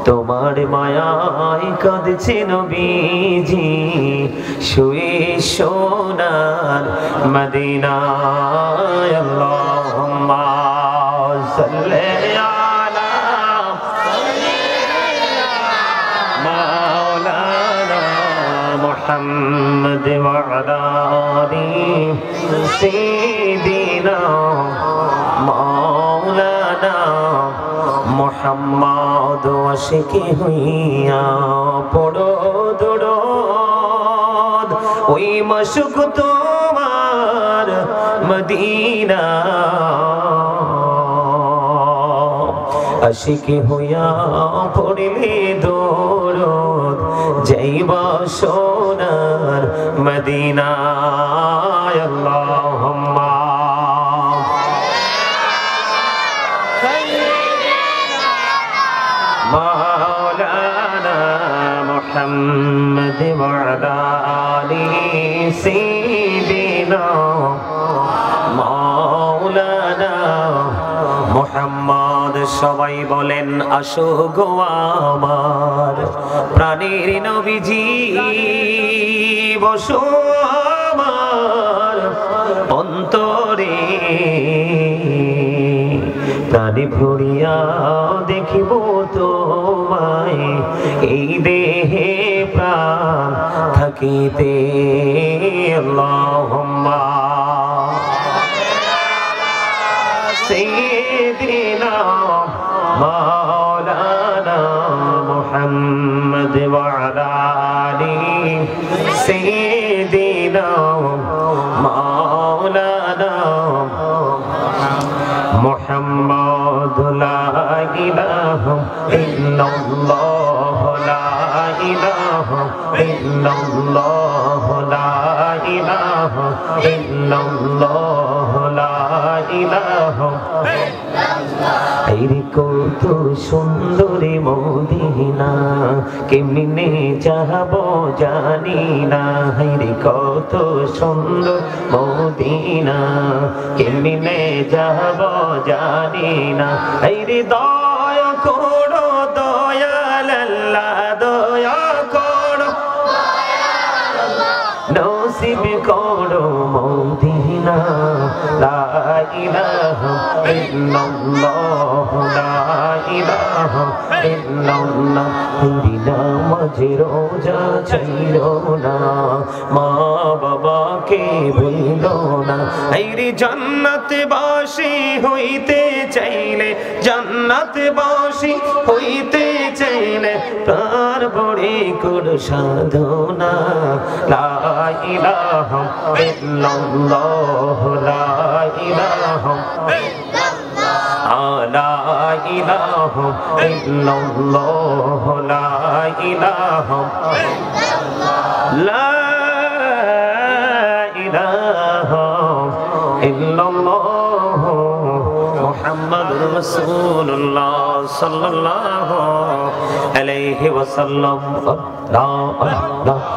তোমার মায়ায় কাঁদছে নবীজি শুয়ে সোনার মদিনায়। আল্লাহুম্মা সাল্লি আলা মাওলানা মুহাম্মদ ওয়া আলা আলি সাইয়্যিদিনা মাওলানা মুহাম্মদ আশিকি হইয়া পড়ো দুরূদ ওই মাশুক তোমার মদিনা। আশিকি হইয়া পড়িলে দুরূদ যাইবা সোনার মদিনায়। আল্লাহুম্মা মাওলানা মুহাম্মদ ওয়া আলা আলি সাইয়্যিদিনা মাওলানা মুহাম্মদ। সবাই বলেন আসো গো আমার প্রাণের নবীজি, বসো আমার অন্তরে, প্রাণে ভরিয়া দেখিব তোমায় এই দেহে প্রাণ থাকিতে। আল্লাহুম্মা সাইয়্যিদিনা মাওলানা মুহাম্মদ ওয়া আলা আলি সাইয়্যিদিনা মাওলানা মুহাম্মদ। লা ইলাহা ইল্লাল্লাহ লা ইলাহা ইল্লাল্লাহ লা ইলাহা ইল্লাল্লাহ লা ইলাহা ইল্লাল্লাহ। এই কত সুন্দরী মদিনা কেমনে যাব জানি না। রে কত সুন্দর মদিনা কেমনে যাব জানি না। এই রে দয়া করো দয়াল আল্লাহ, দয়া করো নসিব করো মদিনা। লা ইলাহা ইল্লাল্লাহ লা ইলাহা ইল্লাল্লাহ। নামাজ রোজা ছাইরো না, মা বাবাকে ভুলো না। এই রে জান্নাতবাসী হইতে চাইলে, জান্নাতবাসী হইতে চাইলে প্রাণ ভরে করো সাধনা। লা ইলাহা ইল্লাল্লাহ লা ইলাহা লা ইলাহা ইল্লাল্লাহ লা ইলাহা লা ইলাহা ইল্লাল্লাহ মুহাম্মাদুর রাসূলুল্লাহ সাল্লাল্লাহু আলাইহি ওয়াসাল্লাম। লা ইলাহা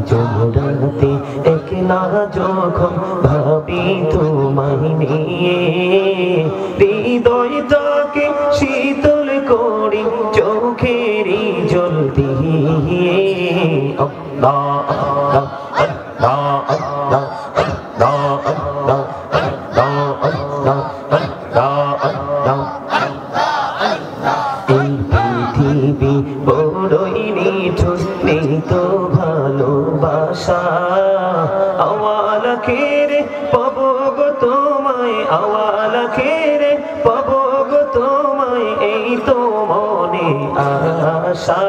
জোড়াতে একলা যখন ভাবি তোমায় নিয়ে, হৃদয়টাকে শীতল করি চোখেরই জল দিয়ে। আল্লাহ আল্লাহ আল্লাহ আল্লাহ আল্লাহ আল্লাহ আল্লাহ আল্লাহ আল্লাহ। এই পৃথিবী বড়ই নিঠুর, নেই তো ভালোবাসা। আওয়াল খেরে পাবো গো তোমায়, আওয়াল খেরে পাবো গো তোমায়, এই তো মনে আশা।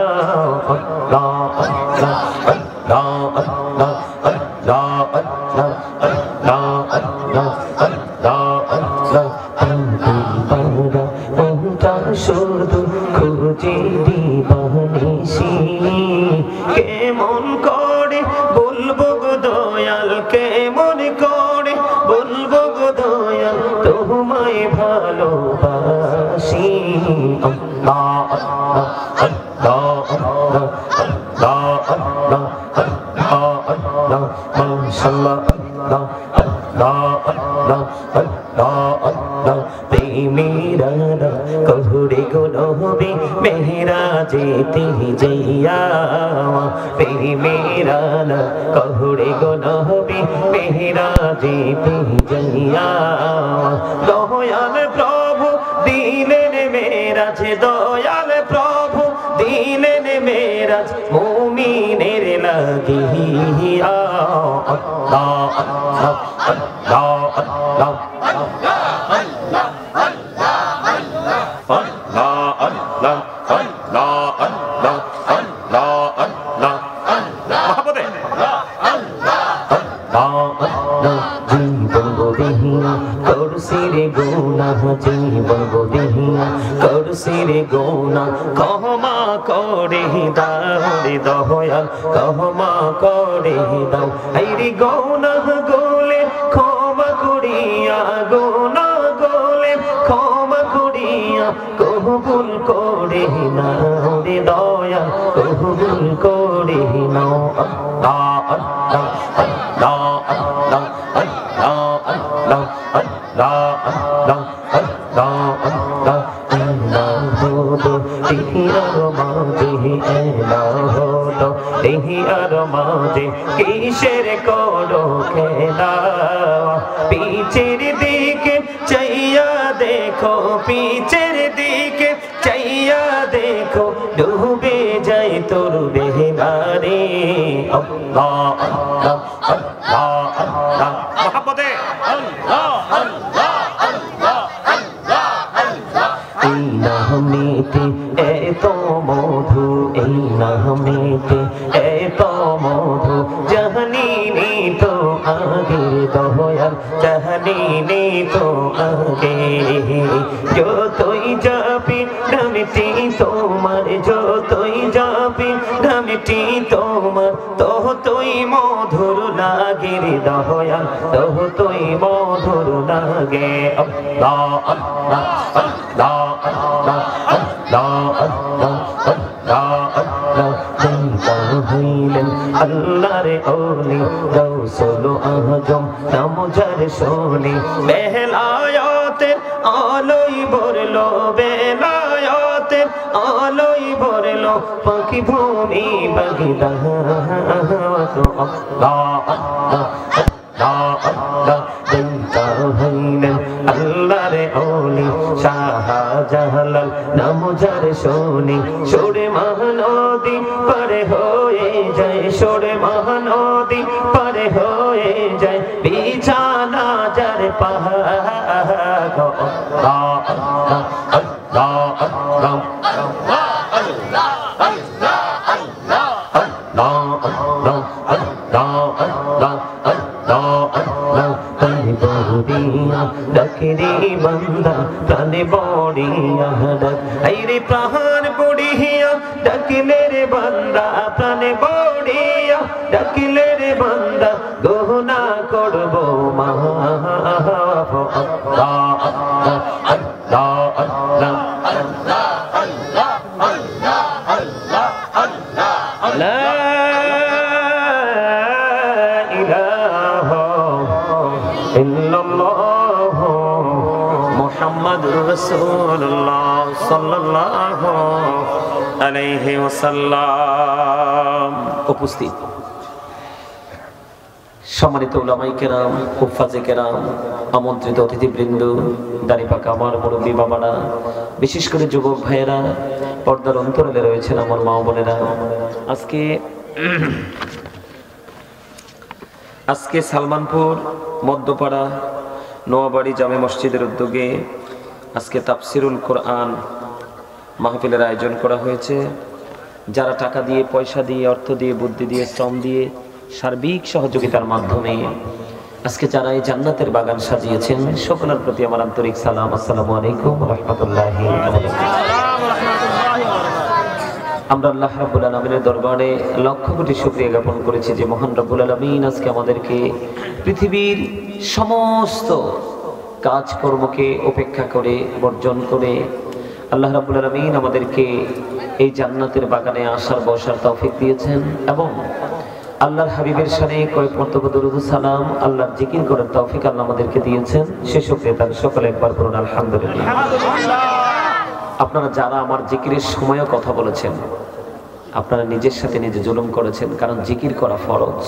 আল্লাহ আল্লাহ আল্লাহ আল্লাহ আল্লাহ আল্লাহ আল্লাহ আল্লাহ আল্লাহ। মনটা শুধু খুঁজে দিবানিসি, কেমন করে বলবো গো দয়াল, কেমন করে বলবো গো দয়াল তোমায় ভালোবাসি। আল্লাহ আল্লাহ আল্লাহ আল্লাহ আল্লাহ আল্লাহ মাশাআল্লাহ আল্লাহ আল্লাহ আল্লাহ আল্লাহ প্রেমেরা কহুরে গো নবী মেহরাজেতে যাইয়া প্রেমেরা কহুরে গো নবী মেহরাজেতে যাইয়া দয়াল প্রভু দিলেন মেরাজ দয়াল প্রভু দিলেন মেরাজ মুমিনের লাগিয়া আল্লাহ আল্লাহ আল্লাহ আল্লাহ করছিরে গোনা ক্ষমা করে দাও রে দয়াল ক্ষমা করে দাও আইরি গোনা গোলে ক্ষমা করিয়া গোনা গোলে ক্ষমা করিয়া কবুল করে নাও রে দয়াল কবুল করে নাও আল্লাহ আল্লাহ আল্লাহ আল্লাহ আল্লাহ আল্লাহ আল্লাহ আল্লাহ কিসের করো খেলা পিছের দিকে চাইয়া দেখো পিছের দিকে চাইয়া দেখো ডুবে যাই তোর বেহারে আল্লাহ আল্লাহ আল্লাহ আল্লাহ মহব্বতে আল্লাহ আল্লাহ আল্লাহ আল্লাহ আল্লাহ এই নামেতে এত মধু এই নামেতে এত মধু জাহানি তো আগে দয়াল জাহানি তো আগে যতই যাবি নামটি তোমার যতই যাবি নামটি তোমার ততই মধুর লাগে রে দয়াল ততই মধুর লাগে আল্লাহ আল্লাহ আল্লাহ আল্লাহ আল্লাহ আল্লাহ আল্লাহ আল্লাহ হইলেন আল্লাহর ওলি রাসূল আজম নাম যার শুনি বেলায়েতের আলোয় ভরলো বেলায়েতের আলোয় ভরলো পাখি ভূমি বাগদা আল্লাহ আল্লাহ আল্লাহ আল্লাহ হইলেন আল্লাহর ওলি শাহজালাল নাম যার শুনি সোরে মহানদী পারে হয়ে যায় সোরে মহানদী পারে হয়ে যায় বিছানা যার পাহাড় আল্লাহ আল্লাহ আল্লাহ আল্লাহ ডাকরে বান্দা প্রাণে বড়িয়া ডাক আইরে প্রাণ বড়িয়া ডাকলে রে বান্দা প্রাণে বড়িয়া ডাকলে রে বান্দা গহনা করব মাফ আল্লাহ আল্লাহ আল্লাহ আল্লাহ আল্লাহ আল্লাহ আল্লাহ আল্লাহ আল্লাহ লা ইলাহা ইল্লাল্লাহ মুহাম্মাদুর রাসূলুল্লাহ সাল্লাল্লাহু আলাইহি ওয়াসাল্লাম। উপস্থিত সম্মানিত উলামায়ে কেরাম, হুফাজে কেরাম, আমন্ত্রিত অতিথিবৃন্দ, দাড়িপাকা আমার মুরব্বী বাবারা, বিশেষ করে যুবক ভাইয়েরা, পর্দার অন্তরালে রয়েছেন আমার মা বোনেরা, আজকে সালমানপুর মধ্যপাড়া নোয়াবাড়ি জামে মসজিদের উদ্যোগে আজকে তাফসিরুল কোরআন মাহফিলের আয়োজন করা হয়েছে। যারা টাকা দিয়ে, পয়সা দিয়ে, অর্থ দিয়ে, বুদ্ধি দিয়ে, শ্রম দিয়ে, সার্বিক সহযোগিতার মাধ্যমে আজকে যারা এই জান্নাতের বাগান সাজিয়েছেন, সকলের প্রতি আমার আন্তরিক সালাম। আসসালামু আলাইকুম ওয়া রাহমাতুল্লাহি ওয়া বারাকাতুহু। আমরা আল্লাহ রাব্বুল আলামিনের দরবারে লক্ষ কোটি শুকরিয়া জ্ঞাপন করেছি যে মহান রাব্বুল আলামিন আজকে আমাদেরকে পৃথিবীর সমস্ত কাজকর্মকে উপেক্ষা করে, বর্জন করে আল্লাহ রাব্বুল আলামিন আমাদেরকে এই জান্নাতের বাগানে আসার বসার তৌফিক দিয়েছেন এবং আল্লাহর হাবিবের সাথে কয়েক মর্তবা দরুদ সালাম আল্লাহর জিকির করার তৌফিক আল্লাহ আমাদেরকে দিয়েছেন। সে শুকরিয়া তার সকলে একবার বলুন আলহামদুলিল্লাহ। আপনারা যারা আমার জিকিরের সময়ও কথা বলেছেন, আপনারা নিজের সাথে নিজে জুলুম করেছেন, কারণ জিকির করা ফরজ।